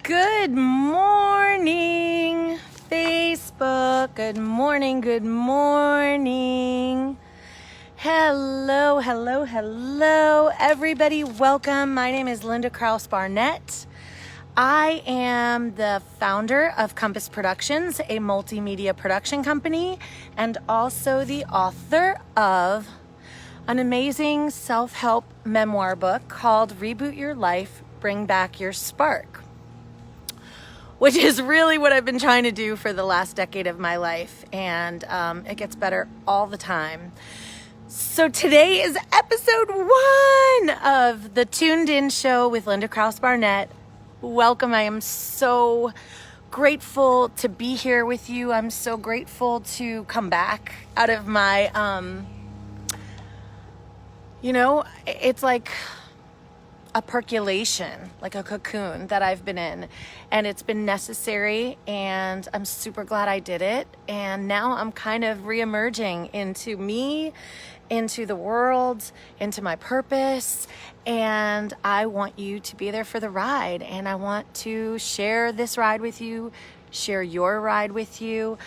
Good morning, Facebook. Good morning, good morning. Hello, hello, hello, everybody. Welcome. My name is Linda Krause Barnett. I am the founder of Compass Productions, a multimedia production company, and also the author of an amazing self-help memoir book called Reboot Your Life, Bring Back Your Spark, which is really what I've been trying to do for the last decade of my life. And it gets better all the time. So today is episode 1 of the Tuned In Show with Linda Krause Barnett. Welcome. I am so grateful to be here with you. I'm so grateful to come back out of my, it's like a percolation, like a cocoon that I've been in, and it's been necessary, and I'm super glad I did it. And now I'm kind of re-emerging into me, into the world, into my purpose, and I want you to be there for the ride, and I want to share this ride with you, share your ride with you.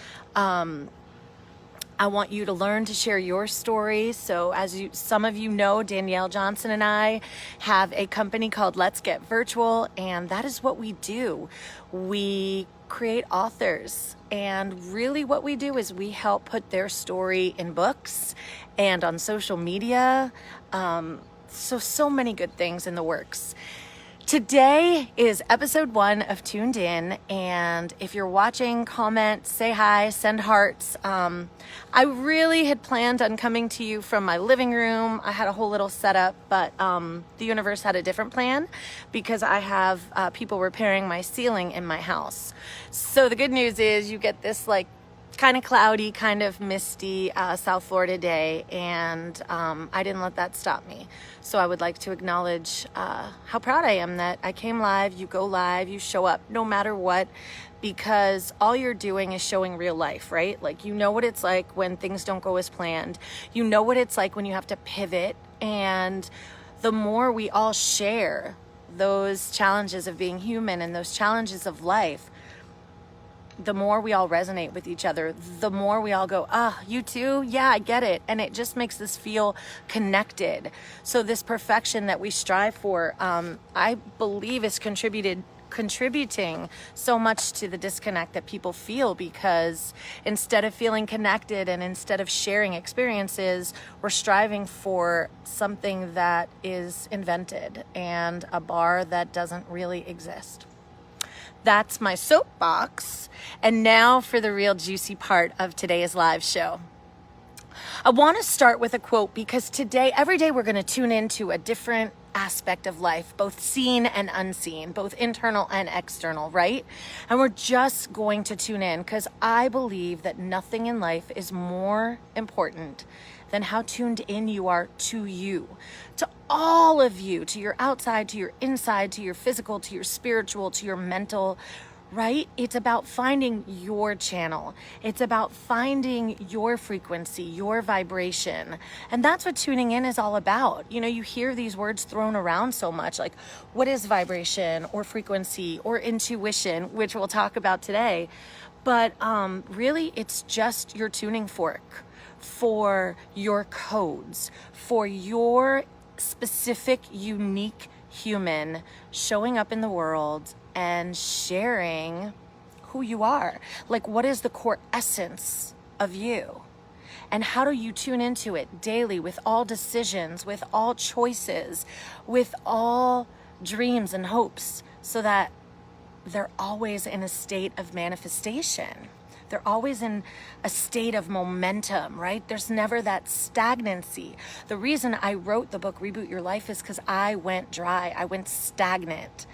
I want you to learn to share your story. So some of you know, Danielle Johnson and I have a company called Let's Get Virtual, and that is what we do. We create authors, and really what we do is we help put their story in books and on social media. So many good things in the works. Today is episode 1 of Tuned In, and if you're watching, comment, say hi, send hearts. I really had planned on coming to you from my living room. I had a whole little setup, but the universe had a different plan because I have people repairing my ceiling in my house. So the good news is you get this like kind of cloudy, kind of misty South Florida day, and I didn't let that stop me. So I would like to acknowledge how proud I am that I came live, you go live, you show up no matter what, because all you're doing is showing real life, right? Like, you know what it's like when things don't go as planned. You know what it's like when you have to pivot, and the more we all share those challenges of being human and those challenges of life, the more we all resonate with each other, the more we all go, you too? Yeah, I get it. And it just makes us feel connected. So this perfection that we strive for, I believe is contributing so much to the disconnect that people feel, because instead of feeling connected and instead of sharing experiences, we're striving for something that is invented and a bar that doesn't really exist. That's my soapbox. And now for the real juicy part of today's live show. I want to start with a quote, because every day we're going to tune into a different aspect of life, both seen and unseen, both internal and external, right? And we're just going to tune in because I believe that nothing in life is more important than how tuned in you are to you, to all of you, to your outside, to your inside, to your physical, to your spiritual, to your mental, right? It's about finding your channel. It's about finding your frequency, your vibration. And that's what tuning in is all about. You know, you hear these words thrown around so much, like what is vibration or frequency or intuition, which we'll talk about today. But really, it's just your tuning fork for your codes, for your specific, unique human showing up in the world and sharing who you are. Like, what is the core essence of you? And how do you tune into it daily with all decisions, with all choices, with all dreams and hopes, so that they're always in a state of manifestation? They're always in a state of momentum, right? There's never that stagnancy. The reason I wrote the book Reboot Your Life is because I went dry. I went stagnant.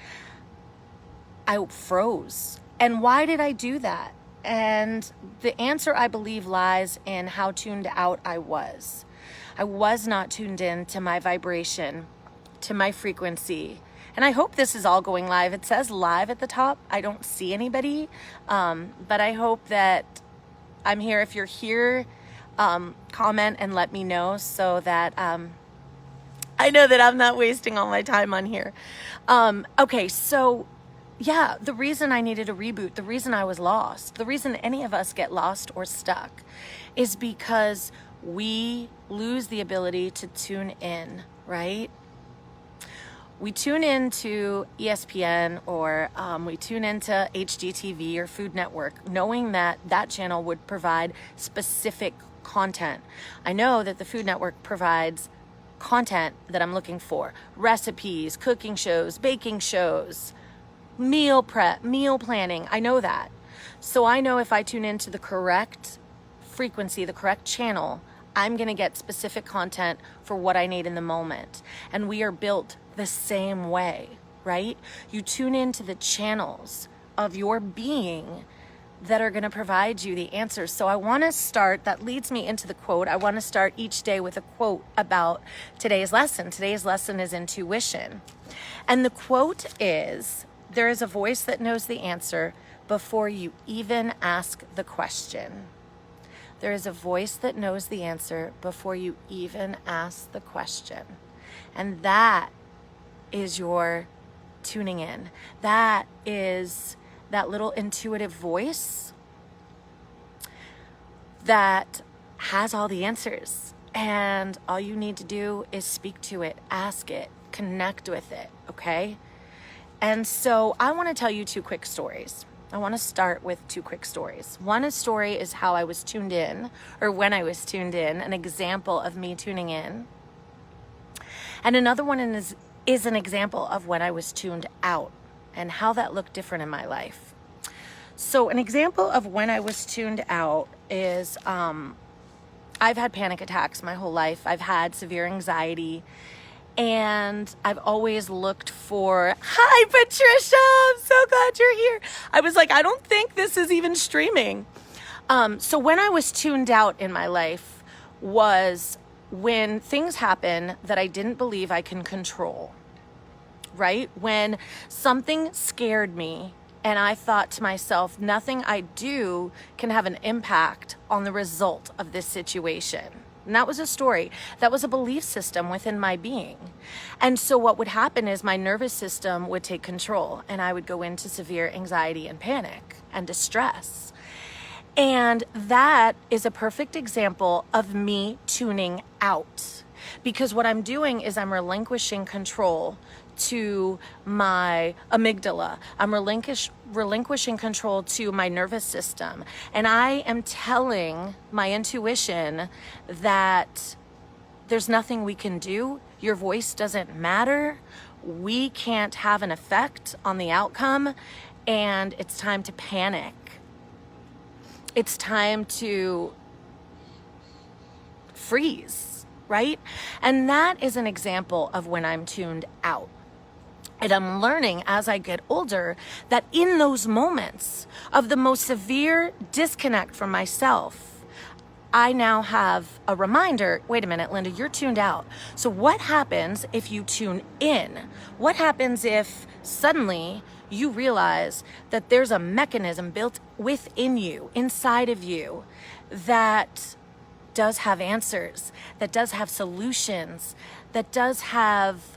I froze. And why did I do that? And the answer, I believe, lies in how tuned out I was. I was not tuned in to my vibration, to my frequency. And I hope this is all going live. It says live at the top. I don't see anybody, but I hope that I'm here. If you're here, comment and let me know so that I know that I'm not wasting all my time on here. Okay, so yeah, the reason I needed a reboot, the reason I was lost, the reason any of us get lost or stuck is because we lose the ability to tune in, right? We tune into ESPN or we tune into HGTV or Food Network, knowing that that channel would provide specific content. I know that the Food Network provides content that I'm looking for: recipes, cooking shows, baking shows, meal prep, meal planning. I know that. So I know if I tune into the correct frequency, the correct channel, I'm going to get specific content for what I need in the moment. And we are built the same way, right? You tune into the channels of your being that are going to provide you the answers. So I want to start, that leads me into the quote. I want to start each day with a quote about today's lesson. Today's lesson is intuition. And the quote is, "There is a voice that knows the answer before you even ask the question." There is a voice that knows the answer before you even ask the question. And that is your tuning in. That is that little intuitive voice that has all the answers. And all you need to do is speak to it, ask it, connect with it, okay? And so I want to tell you two quick stories. I want to start with two quick stories. One story is how I was tuned in, or when I was tuned in, an example of me tuning in. And another one is an example of when I was tuned out and how that looked different in my life. So an example of when I was tuned out is I've had panic attacks my whole life. I've had severe anxiety. And I've always looked for, hi, Patricia, I'm so glad you're here. I was like, I don't think this is even streaming. So when I was tuned out in my life was when things happen that I didn't believe I can control, right? When something scared me and I thought to myself, nothing I do can have an impact on the result of this situation. And that was a story. That was a belief system within my being. And so what would happen is my nervous system would take control and I would go into severe anxiety and panic and distress. And that is a perfect example of me tuning out. Because what I'm doing is I'm relinquishing control to my amygdala. I'm relinquishing control to my nervous system. And I am telling my intuition that there's nothing we can do. Your voice doesn't matter. We can't have an effect on the outcome. And it's time to panic. It's time to freeze, right? And that is an example of when I'm tuned out. And I'm learning as I get older that in those moments of the most severe disconnect from myself, I now have a reminder, wait a minute, Linda, you're tuned out. So what happens if you tune in? What happens if suddenly you realize that there's a mechanism built within you, inside of you, that does have answers, that does have solutions, that does have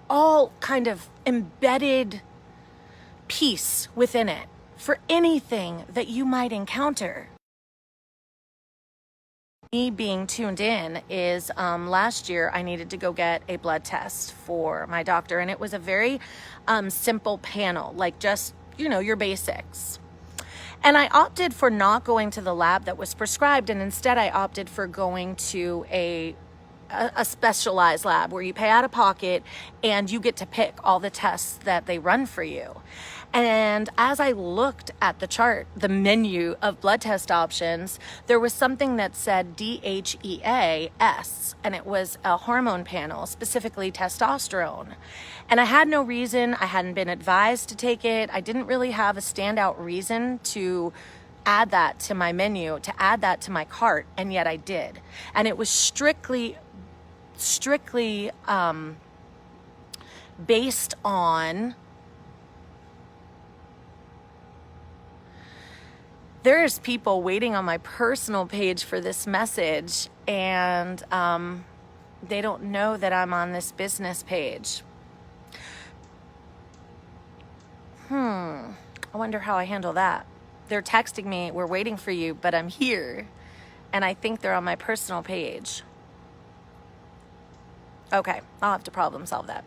all kind of embedded peace within it for anything that you might encounter. Me being tuned in is last year I needed to go get a blood test for my doctor, and it was a very simple panel, like just, your basics. And I opted for not going to the lab that was prescribed, and instead I opted for going to a specialized lab where you pay out of pocket and you get to pick all the tests that they run for you. And as I looked at the chart, the menu of blood test options, there was something that said DHEA-S, and it was a hormone panel, specifically testosterone. And I had no reason, I hadn't been advised to take it. I didn't really have a standout reason to add that to my menu, to add that to my cart, and yet I did. And it was strictly based on there's people waiting on my personal page for this message, and they don't know that I'm on this business page. I wonder how I handle that. They're texting me, we're waiting for you, but I'm here. And I think they're on my personal page. Okay, I'll have to problem solve that.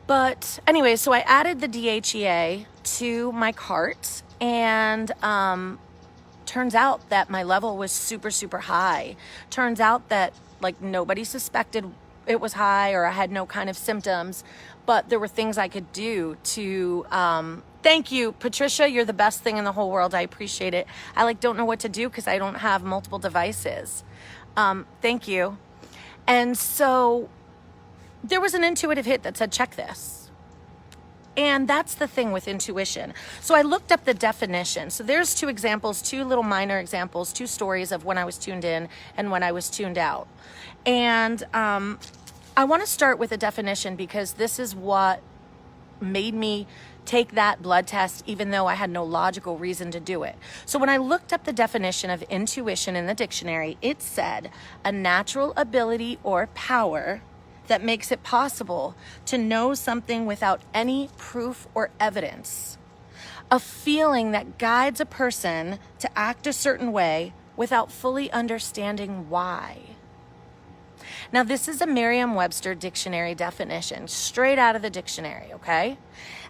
But anyway, so I added the DHEA to my cart, and turns out that my level was super, super high. Turns out that like nobody suspected it was high, or I had no kind of symptoms, but there were things I could do to, thank you, Patricia, you're the best thing in the whole world. I appreciate it. I don't know what to do because I don't have multiple devices. Thank you. And so there was an intuitive hit that said, check this. And that's the thing with intuition. So I looked up the definition. So there's two examples, two little minor examples, two stories of when I was tuned in and when I was tuned out. And I want to start with a definition because this is what made me take that blood test, even though I had no logical reason to do it. So when I looked up the definition of intuition in the dictionary, it said a natural ability or power that makes it possible to know something without any proof or evidence. A feeling that guides a person to act a certain way without fully understanding why. Now, this is a Merriam-Webster dictionary definition, straight out of the dictionary, okay?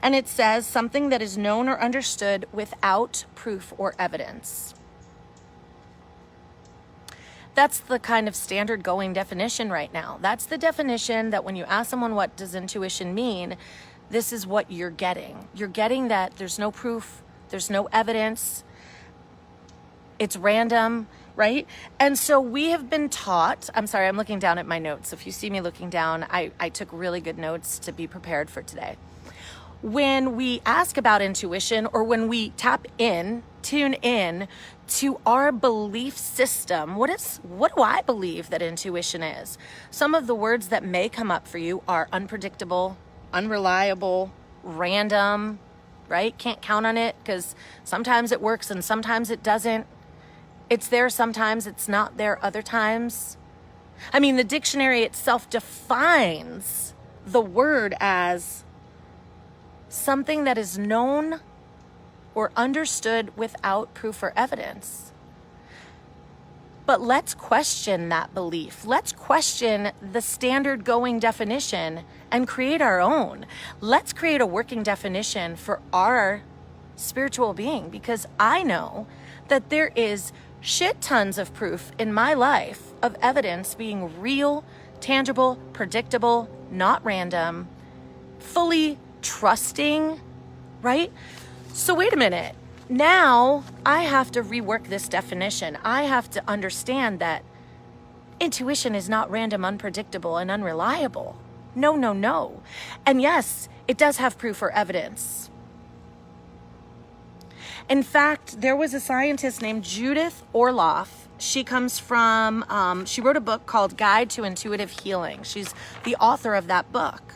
And it says something that is known or understood without proof or evidence. That's the kind of standard going definition right now. That's the definition that when you ask someone what does intuition mean, this is what you're getting. You're getting that there's no proof, there's no evidence, it's random, right? And so we have been taught, I'm sorry, I'm looking down at my notes. If you see me looking down, I took really good notes to be prepared for today. When we ask about intuition, or when we tune in to our belief system, what do I believe that intuition is? Some of the words that may come up for you are unpredictable, unreliable, random, right? Can't count on it because sometimes it works and sometimes it doesn't. It's there sometimes, it's not there other times. I mean, the dictionary itself defines the word as something that is known or understood without proof or evidence. But let's question that belief. Let's question the standard going definition and create our own. Let's create a working definition for our spiritual being, because I know that there is shit tons of proof in my life of evidence being real, tangible, predictable, not random, fully trusting, right? So wait a minute. Now I have to rework this definition. I have to understand that intuition is not random, unpredictable, and unreliable. No, no, no. And yes, it does have proof or evidence. In fact, there was a scientist named Judith Orloff. She comes from, she wrote a book called Guide to Intuitive Healing. She's the author of that book.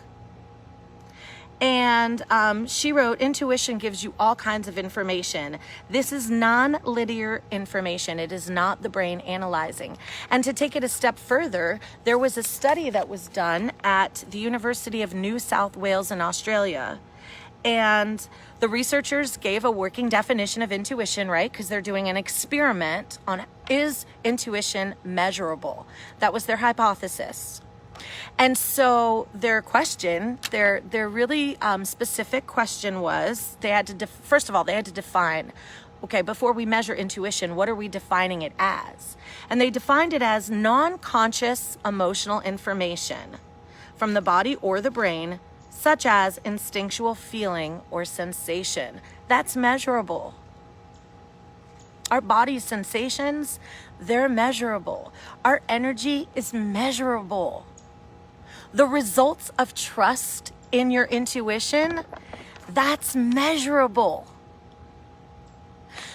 And she wrote, intuition gives you all kinds of information. This is non-linear information. It is not the brain analyzing. And to take it a step further, there was a study that was done at the University of New South Wales in Australia. And the researchers gave a working definition of intuition, right? Because they're doing an experiment on, is intuition measurable? That was their hypothesis. And so their question, their really specific question was, they had to, first of all, they had to define, okay, before we measure intuition, what are we defining it as? And they defined it as non-conscious emotional information from the body or the brain, such as instinctual feeling or sensation. That's measurable. Our body's sensations, they're measurable. Our energy is measurable. The results of trust in your intuition, that's measurable.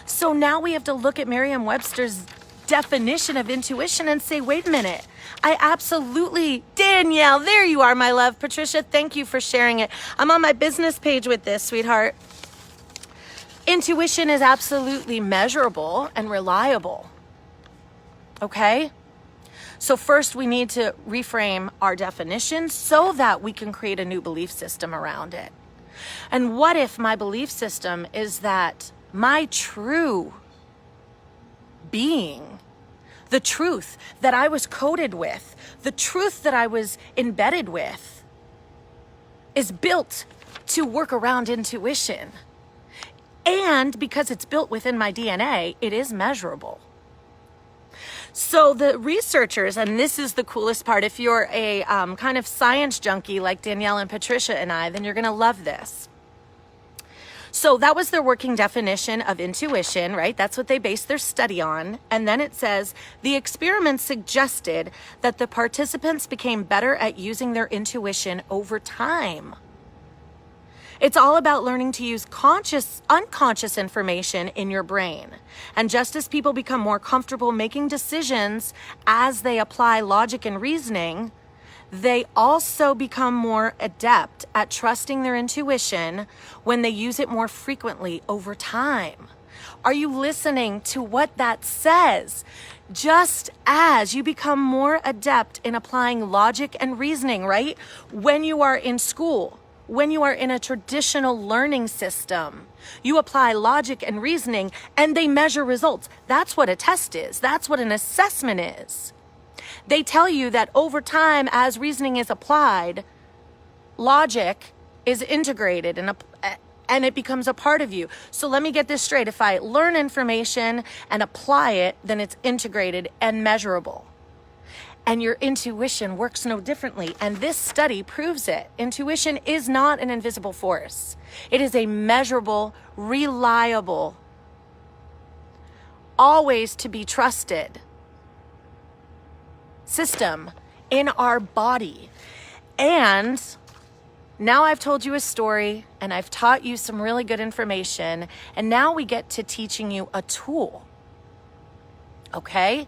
So now we have to look at Merriam-Webster's definition of intuition and say, wait a minute, I absolutely, Danielle, there you are, my love. Patricia, thank you for sharing it. I'm on my business page with this, sweetheart. Intuition is absolutely measurable and reliable. Okay? So first we need to reframe our definition so that we can create a new belief system around it. And what if my belief system is that my true being, the truth that I was coded with, the truth that I was embedded with, is built to work around intuition. And because it's built within my DNA, it is measurable. So the researchers, and this is the coolest part, if you're a kind of science junkie like Danielle and Patricia and I, then you're going to love this. So that was their working definition of intuition, right? That's what they based their study on. And then it says, the experiment suggested that the participants became better at using their intuition over time. It's all about learning to use unconscious information in your brain. And just as people become more comfortable making decisions as they apply logic and reasoning, they also become more adept at trusting their intuition when they use it more frequently over time. Are you listening to what that says? Just as you become more adept in applying logic and reasoning, right? When you are in school, when you are in a traditional learning system, you apply logic and reasoning and they measure results. That's what a test is. That's what an assessment is. They tell you that over time, as reasoning is applied, logic is integrated and it becomes a part of you. So let me get this straight. If I learn information and apply it, then it's integrated and measurable. And your intuition works no differently. And this study proves it. Intuition is not an invisible force. It is a measurable, reliable, always to be trusted system in our body. And now I've told you a story and I've taught you some really good information. And now we get to teaching you a tool. Okay?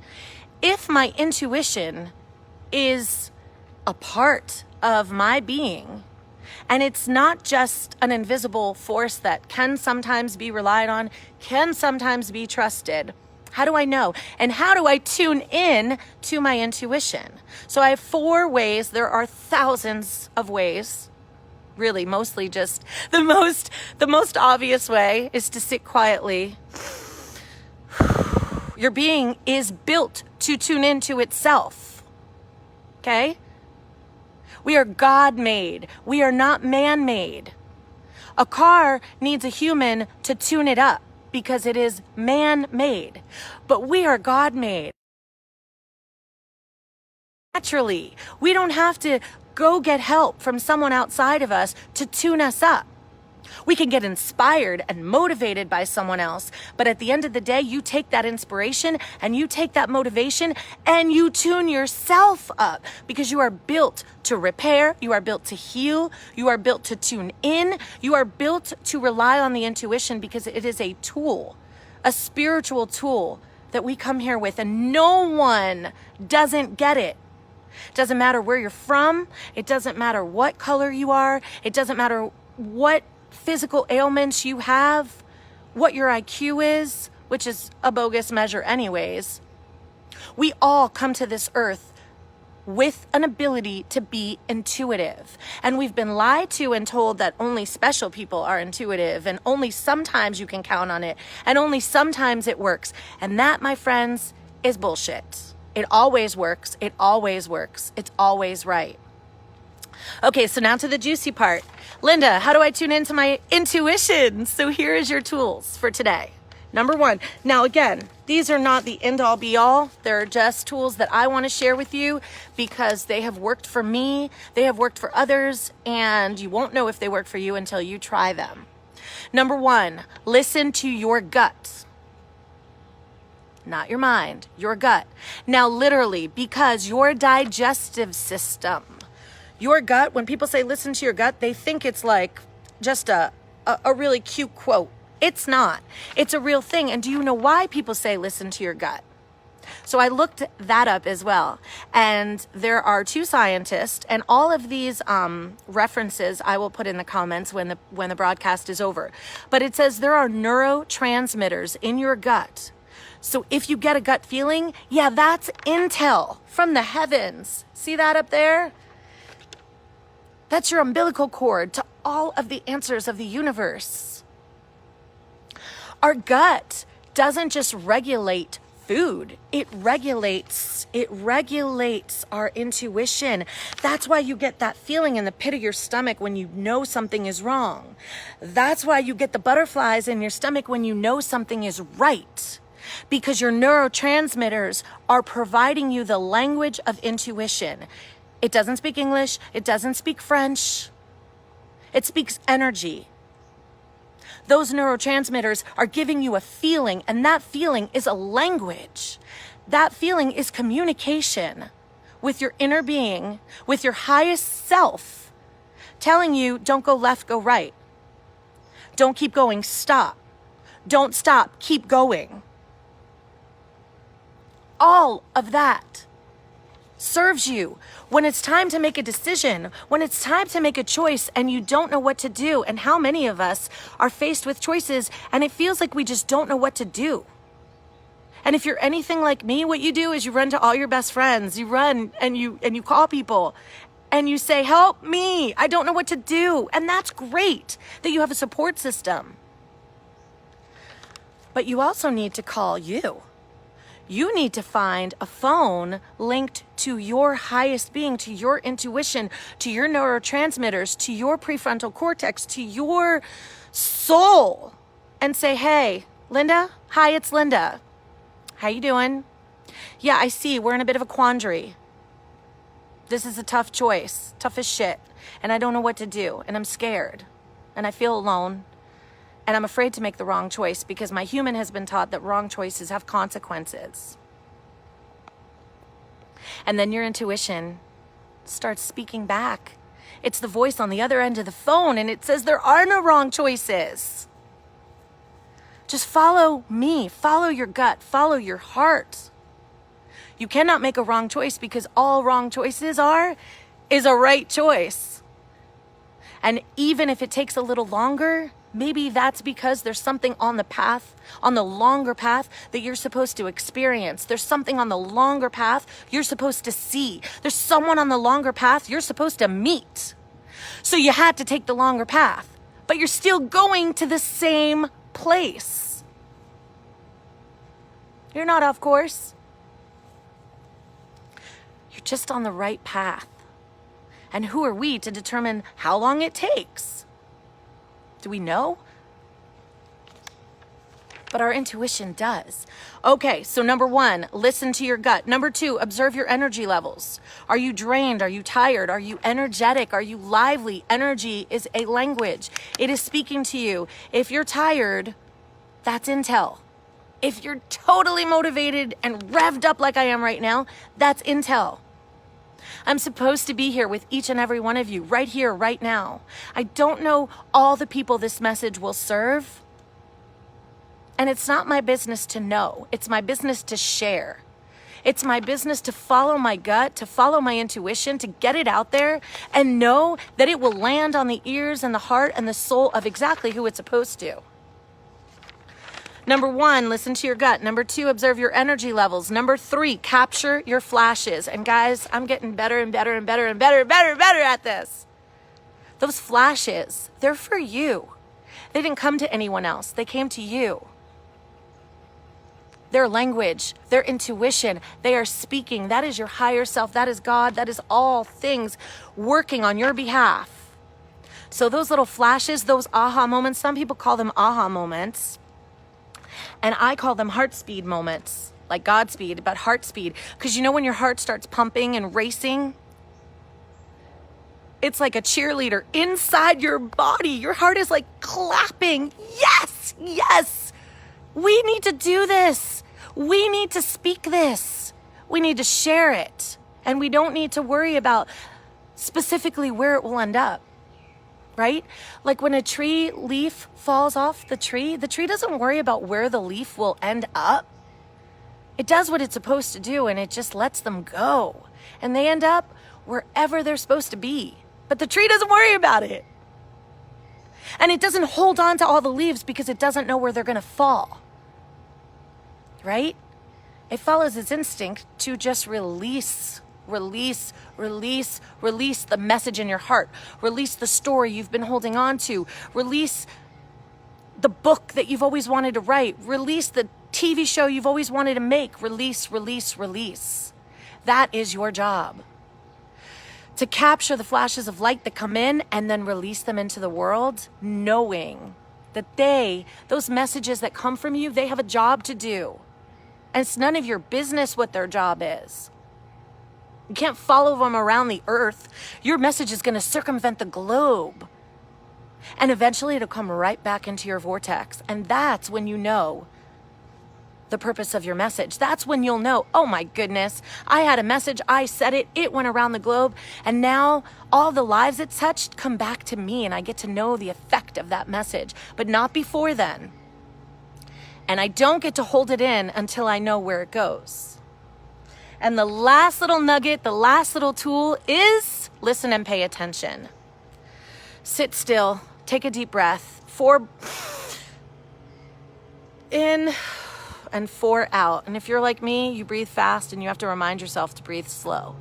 If my intuition is a part of my being, and it's not just an invisible force that can sometimes be relied on, can sometimes be trusted, how do I know? And how do I tune in to my intuition? So I have 4 ways. There are thousands of ways. Really, mostly just the most obvious way is to sit quietly. Your being is built to tune into itself. Okay? We are God-made. We are not man-made. A car needs a human to tune it up because it is man-made. But we are God-made. Naturally, we don't have to go get help from someone outside of us to tune us up. We can get inspired and motivated by someone else, but at the end of the day, you take that inspiration and you take that motivation and you tune yourself up because you are built to repair, you are built to heal, you are built to tune in, you are built to rely on the intuition because it is a tool, a spiritual tool that we come here with, and no one doesn't get it. It doesn't matter where you're from, it doesn't matter what color you are, it doesn't matter what physical ailments you have, what your IQ is, which is a bogus measure anyways. We all come to this earth with an ability to be intuitive. And we've been lied to and told that only special people are intuitive and only sometimes you can count on it and only sometimes it works. And that, my friends, is bullshit. It always works. It always works. It's always right. Okay, so now to the juicy part. Linda, how do I tune into my intuition? So here is your tools for today. Number 1. Now again, these are not the end all be all. They're just tools that I want to share with you because they have worked for me, they have worked for others, and you won't know if they work for you until you try them. Number 1, listen to your gut. Not your mind, your gut. Now literally, because your digestive system, your gut, when people say listen to your gut, they think it's like just a really cute quote. It's not. It's a real thing. And do you know why people say listen to your gut? So I looked that up as well. And there are 2 scientists, and all of these references I will put in the comments when the broadcast is over. But it says there are neurotransmitters in your gut. So if you get a gut feeling, yeah, that's intel from the heavens. See that up there? That's your umbilical cord to all of the answers of the universe. Our gut doesn't just regulate food. It regulates our intuition. That's why you get that feeling in the pit of your stomach when you know something is wrong. That's why you get the butterflies in your stomach when you know something is right. Because your neurotransmitters are providing you the language of intuition. It doesn't speak English. It doesn't speak French. It speaks energy. Those neurotransmitters are giving you a feeling, and that feeling is a language. That feeling is communication with your inner being, with your highest self, telling you, don't go left, go right. Don't keep going, stop. Don't stop, keep going. All of that serves you when it's time to make a decision, when it's time to make a choice and you don't know what to do. And how many of us are faced with choices and it feels like we just don't know what to do? And if you're anything like me, what you do is you run to all your best friends. You run and you call people and you say, help me, I don't know what to do. And that's great that you have a support system. But you also need to call you. You need to find a phone linked to your highest being, to your intuition, to your neurotransmitters, to your prefrontal cortex, to your soul, and say, hey, Linda, hi, it's Linda. How you doing? Yeah, I see, we're in a bit of a quandary. This is a tough choice, tough as shit, and I don't know what to do, and I'm scared, and I feel alone. And I'm afraid to make the wrong choice because my human has been taught that wrong choices have consequences. And then your intuition starts speaking back. It's the voice on the other end of the phone and it says there are no wrong choices. Just follow me, follow your gut, follow your heart. You cannot make a wrong choice because all wrong choices is a right choice. And even if it takes a little longer, maybe that's because there's something on the path, on the longer path that you're supposed to experience. There's something on the longer path you're supposed to see. There's someone on the longer path you're supposed to meet. So you had to take the longer path, but you're still going to the same place. You're not off course. You're just on the right path. And who are we to determine how long it takes? Do we know? But our intuition does. Okay, so number 1, listen to your gut. Number 2, observe your energy levels. Are you drained? Are you tired? Are you energetic? Are you lively? Energy is a language. It is speaking to you. If you're tired, that's intel. If you're totally motivated and revved up like I am right now, that's intel. I'm supposed to be here with each and every one of you right here, right now. I don't know all the people this message will serve. And it's not my business to know. It's my business to share. It's my business to follow my gut, to follow my intuition, to get it out there and know that it will land on the ears and the heart and the soul of exactly who it's supposed to. Number 1, listen to your gut. Number 2, observe your energy levels. Number 3, capture your flashes. And guys, I'm getting better and better and better and better and better and better at this. Those flashes, they're for you. They didn't come to anyone else. They came to you. Their language, their intuition, they are speaking. That is your higher self. That is God. That is all things working on your behalf. So those little flashes, those aha moments, some people call them aha moments. And I call them heart speed moments, like Godspeed, but heart speed. Because you know when your heart starts pumping and racing? It's like a cheerleader inside your body. Your heart is like clapping. Yes, yes. We need to do this. We need to speak this. We need to share it. And we don't need to worry about specifically where it will end up. Right? Like when a tree leaf falls off the tree doesn't worry about where the leaf will end up. It does what it's supposed to do and it just lets them go. And they end up wherever they're supposed to be. But the tree doesn't worry about it. And it doesn't hold on to all the leaves because it doesn't know where they're going to fall. Right? It follows its instinct to just release Release, release, release the message in your heart. Release the story you've been holding on to. Release the book that you've always wanted to write. Release the TV show you've always wanted to make. Release, release, release. That is your job. To capture the flashes of light that come in and then release them into the world, knowing that those messages that come from you, they have a job to do. And it's none of your business what their job is. You can't follow them around the earth. Your message is going to circumvent the globe. And eventually it'll come right back into your vortex. And that's when you know the purpose of your message. That's when you'll know, oh my goodness, I had a message, I said it, it went around the globe, and now all the lives it touched come back to me, and I get to know the effect of that message, but not before then. And I don't get to hold it in until I know where it goes. And the last little nugget, the last little tool is listen and pay attention. Sit still, take a deep breath, 4 in and 4 out. And if you're like me, you breathe fast and you have to remind yourself to breathe slow.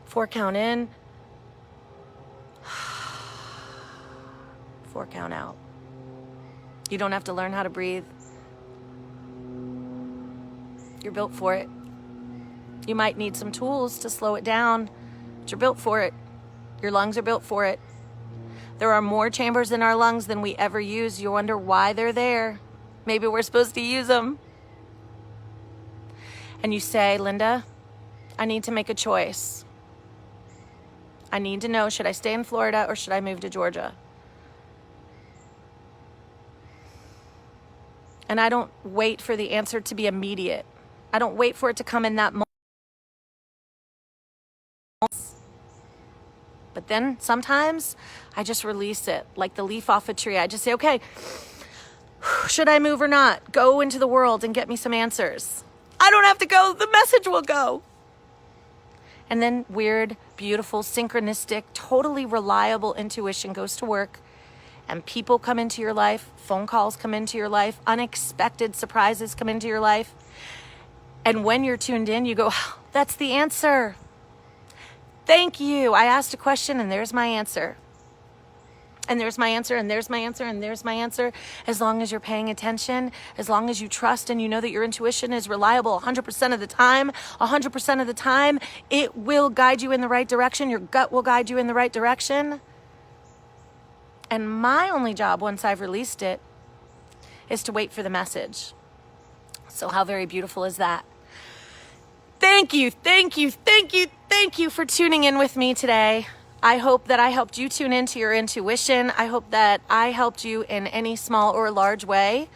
4 count in, 4 count out. You don't have to learn how to breathe. You're built for it. You might need some tools to slow it down, but you're built for it. Your lungs are built for it. There are more chambers in our lungs than we ever use. You wonder why they're there. Maybe we're supposed to use them. And you say, Linda, I need to make a choice. I need to know, should I stay in Florida or should I move to Georgia? And I don't wait for the answer to be immediate. I don't wait for it to come in that moment. But then sometimes I just release it like the leaf off a tree. I just say, okay, should I move or not? Go into the world and get me some answers. I don't have to go. The message will go. And then weird, beautiful, synchronistic, totally reliable intuition goes to work. And people come into your life, phone calls come into your life, unexpected surprises come into your life. And when you're tuned in, you go, oh, that's the answer. Thank you. I asked a question and there's my answer. And there's my answer, and there's my answer, and there's my answer. As long as you're paying attention, as long as you trust and you know that your intuition is reliable 100% of the time, 100% of the time, it will guide you in the right direction. Your gut will guide you in the right direction. And my only job once I've released it is to wait for the message. So how very beautiful is that? Thank you, thank you, thank you, thank you for tuning in with me today. I hope that I helped you tune into your intuition. I hope that I helped you in any small or large way.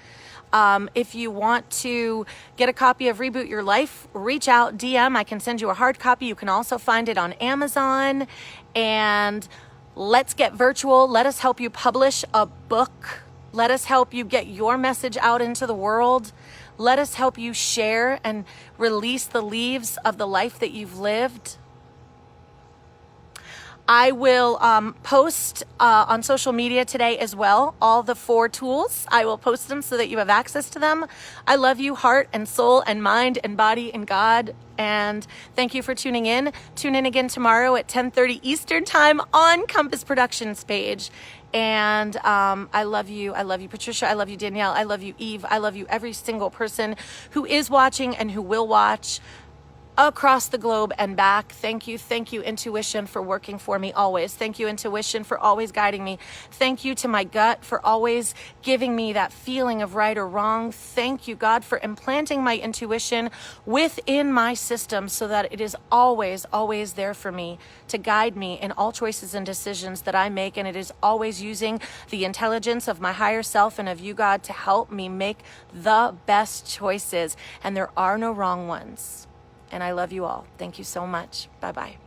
If you want to get a copy of Reboot Your Life, reach out, DM. I can send you a hard copy. You can also find it on Amazon. And let's get virtual. Let us help you publish a book. Let us help you get your message out into the world. Let us help you share and release the leaves of the life that you've lived. I will post on social media today as well, all the 4 tools. I will post them so that you have access to them. I love you, heart and soul and mind and body and God. And thank you for tuning in. Tune in again tomorrow at 10:30 Eastern Time on Compass Productions page. And I love you. I love you, Patricia. I love you, Danielle. I love you, Eve. I love you, every single person who is watching and who will watch across the globe and back. Thank you, intuition, for working for me always. Thank you, intuition, for always guiding me. Thank you to my gut for always giving me that feeling of right or wrong. Thank you, God, for implanting my intuition within my system so that it is always, always there for me to guide me in all choices and decisions that I make. And it is always using the intelligence of my higher self and of you, God, to help me make the best choices. And there are no wrong ones. And I love you all. Thank you so much. Bye-bye.